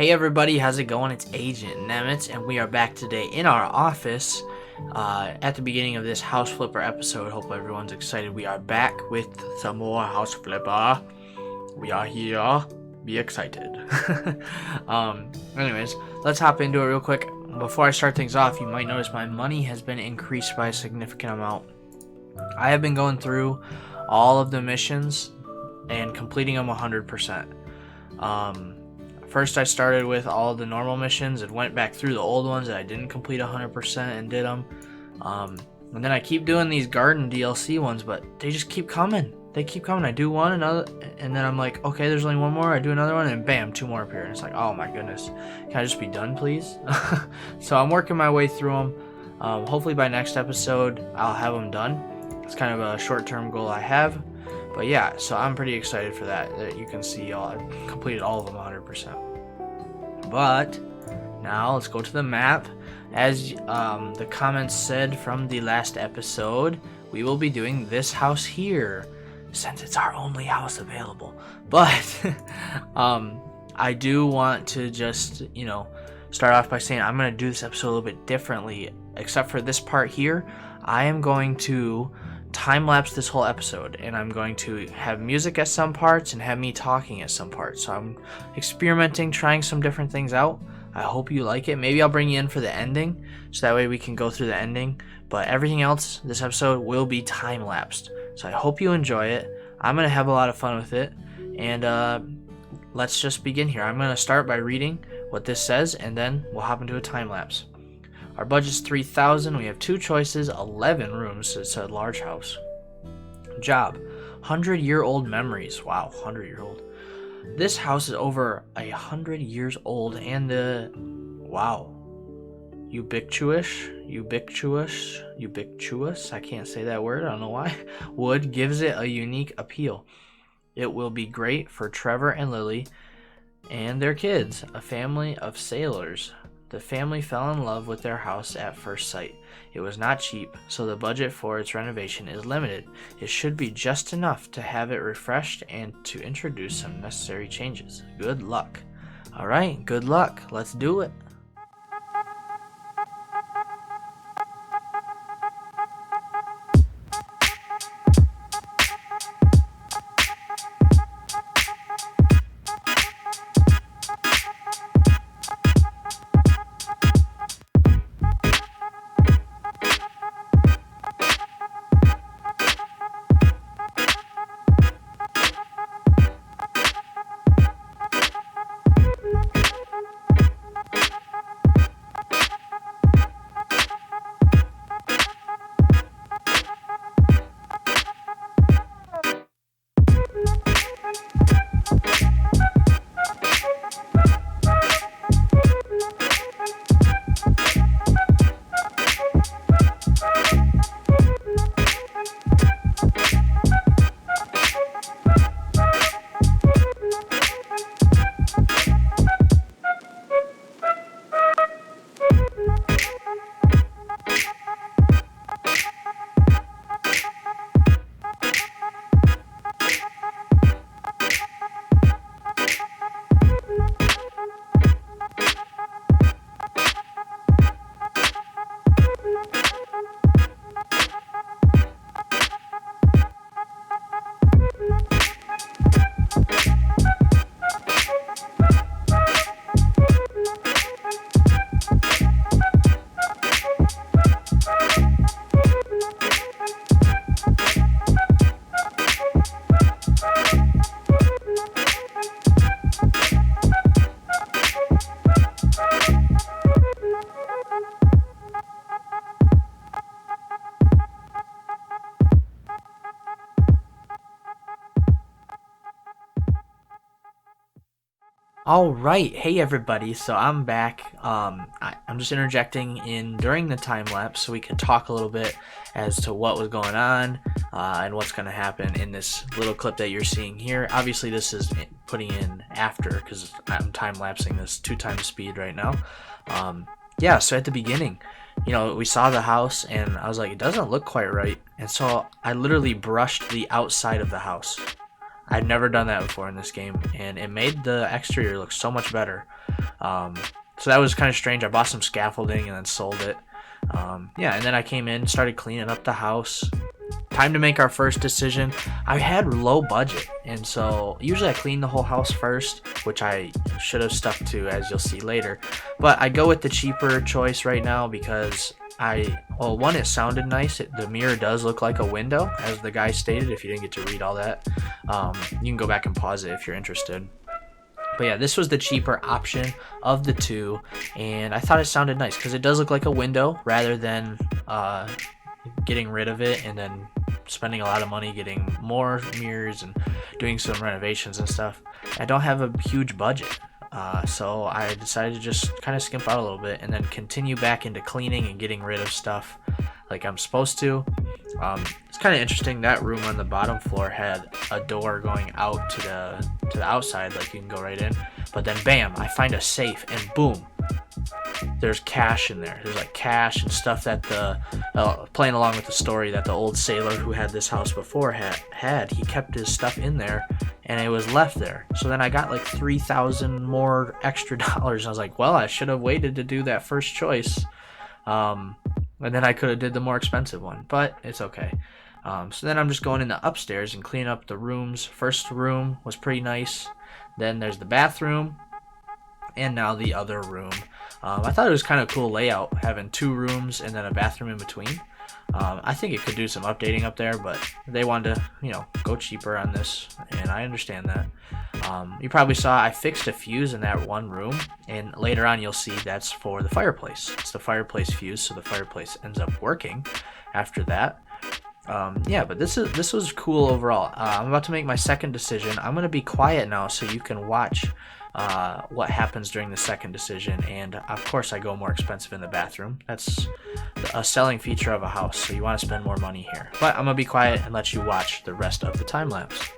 Hey everybody, how's it going? It's AgentNemitz, and we are back today in our office at the beginning of this House Flipper episode. Hope everyone's excited. We are back with some more House Flipper. We are here. Be excited. Anyways, let's hop into it real quick. Before I start things off, you might notice my money has been increased by a significant amount. I have been going through all of the missions and completing them 100%. First I started with all the normal missions and went back through the old ones that I didn't complete 100% and did them. And then I keep doing these garden DLC ones, but they just keep coming. They keep coming. I do one, another, and then I'm like, okay, there's only one more. I do another one, and bam, two more appear. And it's like, oh my goodness. Can I just be done, please? So I'm working my way through them. Hopefully by next episode, I'll have them done. It's kind of a short-term goal I have. But yeah, so I'm pretty excited for that. You can see I've completed all of them 100%. But now let's go to the map. As the comments said from the last episode, we will be doing this house here, since it's our only house available. But I do want to just, start off by saying I'm going to do this episode a little bit differently. Except for this part here, I am going to time-lapse this whole episode, and I'm going to have music at some parts and have me talking at some parts. So I'm experimenting, trying some different things out. I hope you like it. Maybe I'll bring you in for the ending, so that way we can go through the ending. But everything else, this episode will be time-lapsed. So I hope you enjoy it. I'm going to have a lot of fun with it. And let's just begin here. I'm going to start by reading what this says, and then we'll hop into a time-lapse. Our budget's $3,000. We have two choices, 11 rooms. It's a large house. Job, 100-year-old memories. Wow, 100-year-old. This house is over 100 years old, and wow, ubiquitous. I can't say that word. I don't know why. Wood gives it a unique appeal. It will be great for Trevor and Lily and their kids, a family of sailors. The family fell in love with their house at first sight. It was not cheap, so the budget for its renovation is limited. It should be just enough to have it refreshed and to introduce some necessary changes. Good luck. Alright, good luck. Let's do it. All right, hey everybody. So I'm back. I'm just interjecting in during the time lapse so we can talk a little bit as to what was going on and what's going to happen in this little clip that you're seeing here. Obviously, this is putting in after because I'm time lapsing this 2x speed right now. Yeah. So at the beginning, we saw the house and I was like, it doesn't look quite right, and so I literally brushed the outside of the house. I've never done that before in this game, and it made the exterior look so much better. So that was kind of strange. I bought some scaffolding and then sold it. Yeah, and then I came in, started cleaning up the house. Time to make our first decision. I had low budget, and so usually I clean the whole house first, which I should have stuck to, as you'll see later. But I go with the cheaper choice right now because one, it sounded nice. The mirror does look like a window, as the guy stated. If you didn't get to read all that, you can go back and pause it if you're interested. But yeah, this was the cheaper option of the two, and I thought it sounded nice because it does look like a window rather than getting rid of it and then spending a lot of money getting more mirrors and doing some renovations and stuff. I don't have a huge budget, so I decided to just kind of skimp out a little bit and then continue back into cleaning and getting rid of stuff like I'm supposed to. It's kind of interesting. That room on the bottom floor had a door going out to the outside, like you can go right in. But then, bam! I find a safe, and boom! There's cash in there. There's like cash and stuff that playing along with the story that the old sailor who had this house before had. He kept his stuff in there, and it was left there. So then I got like $3,000 more extra dollars. And I was like, well, I should have waited to do that first choice. And then I could have did the more expensive one, but it's okay. So then I'm just going in the upstairs and cleaning up the rooms. First room was pretty nice. Then there's the bathroom, and now the other room. I thought it was kind of cool layout, having 2 rooms and then a bathroom in between. I think it could do some updating up there, but they wanted to, go cheaper on this, and I understand that. You probably saw I fixed a fuse in that one room, and later on you'll see that's for the fireplace. It's the fireplace fuse, so the fireplace ends up working after that. Yeah, but this was cool overall. I'm about to make my second decision. I'm going to be quiet now so you can watch what happens during the second decision, and of course I go more expensive in the bathroom. That's a selling feature of a house, so you want to spend more money here. But I'm going to be quiet and let you watch the rest of the time lapse.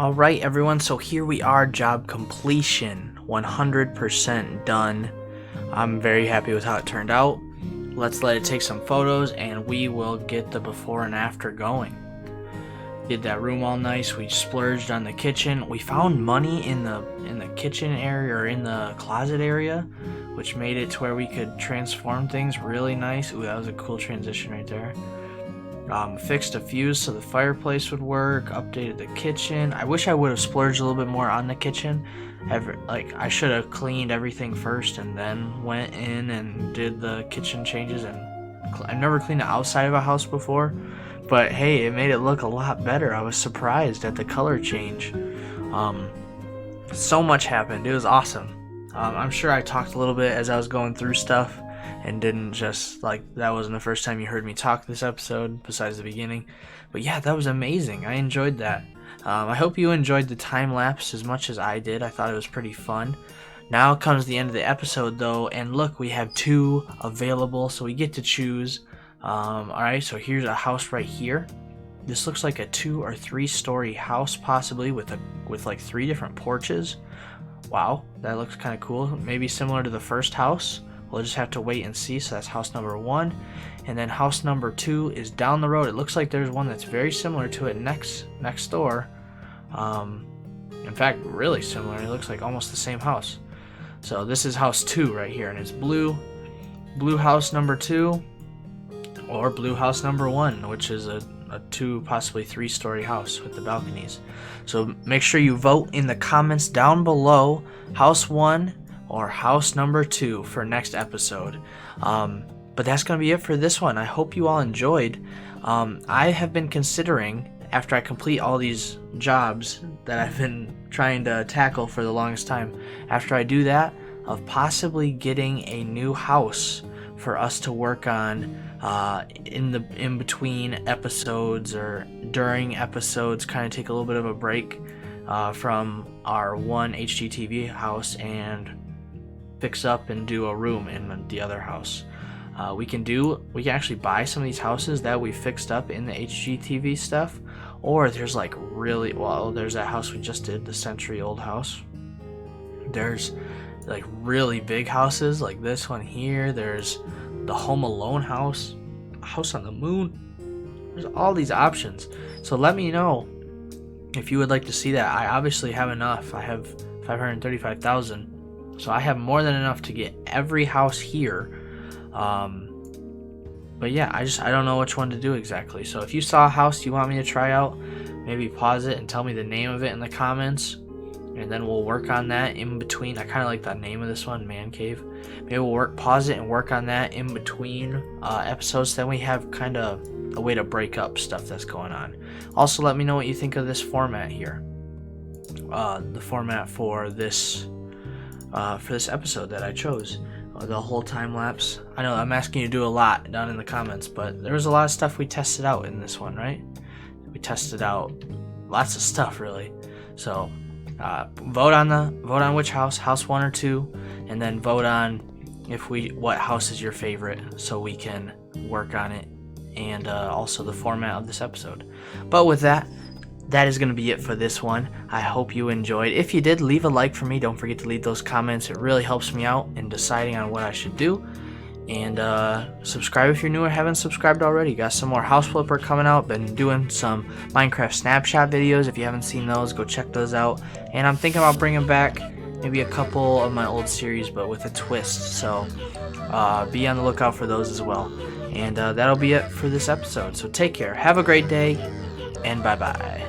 Alright everyone, so here we are, job completion, 100% done. I'm very happy with how it turned out. Let's let it take some photos and we will get the before and after going. Did that room all nice. We splurged on the kitchen. We found money in the kitchen area, or in the closet area, which made it to where we could transform things really nice. Ooh, that was a cool transition right there. Fixed a fuse so the fireplace would work. Updated the kitchen. I wish I would have splurged a little bit more on the kitchen. I should have cleaned everything first and then went in and did the kitchen changes. And I've never cleaned the outside of a house before. But hey, it made it look a lot better. I was surprised at the color change. So much happened. It was awesome. I'm sure I talked a little bit as I was going through stuff and didn't just, that wasn't the first time you heard me talk this episode, besides the beginning. But yeah, that was amazing. I enjoyed that. I hope you enjoyed the time lapse as much as I did. I thought it was pretty fun. Now comes the end of the episode though, and look, we have 2 available, so we get to choose. Alright, so here's a house right here. This looks like a 2 or 3 story house, possibly with 3 different porches. Wow, that looks kind of cool. Maybe similar to the first house. We'll just have to wait and see. So that's house number 1, and then house number 2 is down the road. It looks like there's one that's very similar to it next door. In fact, really similar. It looks like almost the same house. So this is house 2 right here, and it's blue house number 2. Or blue house number 1, which is a 2, possibly 3 story house with the balconies. So make sure you vote in the comments down below, house 1 or house number 2 for next episode. But that's going to be it for this one. I hope you all enjoyed. I have been considering, after I complete all these jobs that I've been trying to tackle for the longest time, after I do that, of possibly getting a new house for us to work on in between episodes or during episodes, kind of take a little bit of a break from our one HGTV house and fix up and do a room in the other house. We can actually buy some of these houses that we fixed up in the HGTV stuff, or there's there's that house we just did, the century old house. There's really big houses like this one here. There's the Home Alone house, House on the Moon. There's all these options. So let me know if you would like to see that. I obviously have enough. I have 535,000, so I have more than enough to get every house here. But yeah, I don't know which one to do exactly. So if you saw a house you want me to try out, maybe pause it and tell me the name of it in the comments, and then we'll work on that in between. I kind of like the name of this one, Man Cave. Maybe we'll pause it and work on that in between episodes. Then we have kind of a way to break up stuff that's going on. Also, let me know what you think of this format here. The format for this episode that I chose. The whole time lapse. I know I'm asking you to do a lot down in the comments, but there was a lot of stuff we tested out in this one, right? We tested out lots of stuff, really. So vote on which house 1 or 2, and then vote on what house is your favorite, so we can work on it, and also the format of this episode. But with that is going to be it for this one. I hope you enjoyed. If you did, leave a like for me. Don't forget to leave those comments. It really helps me out in deciding on what I should do. And subscribe if you're new or haven't subscribed already. Got some more House Flipper coming out. Been doing some Minecraft snapshot videos. If you haven't seen those, go check those out. And I'm thinking about bringing back maybe a couple of my old series, but with a twist. So be on the lookout for those as well. And that'll be it for this episode. So take care. Have a great day. And bye-bye.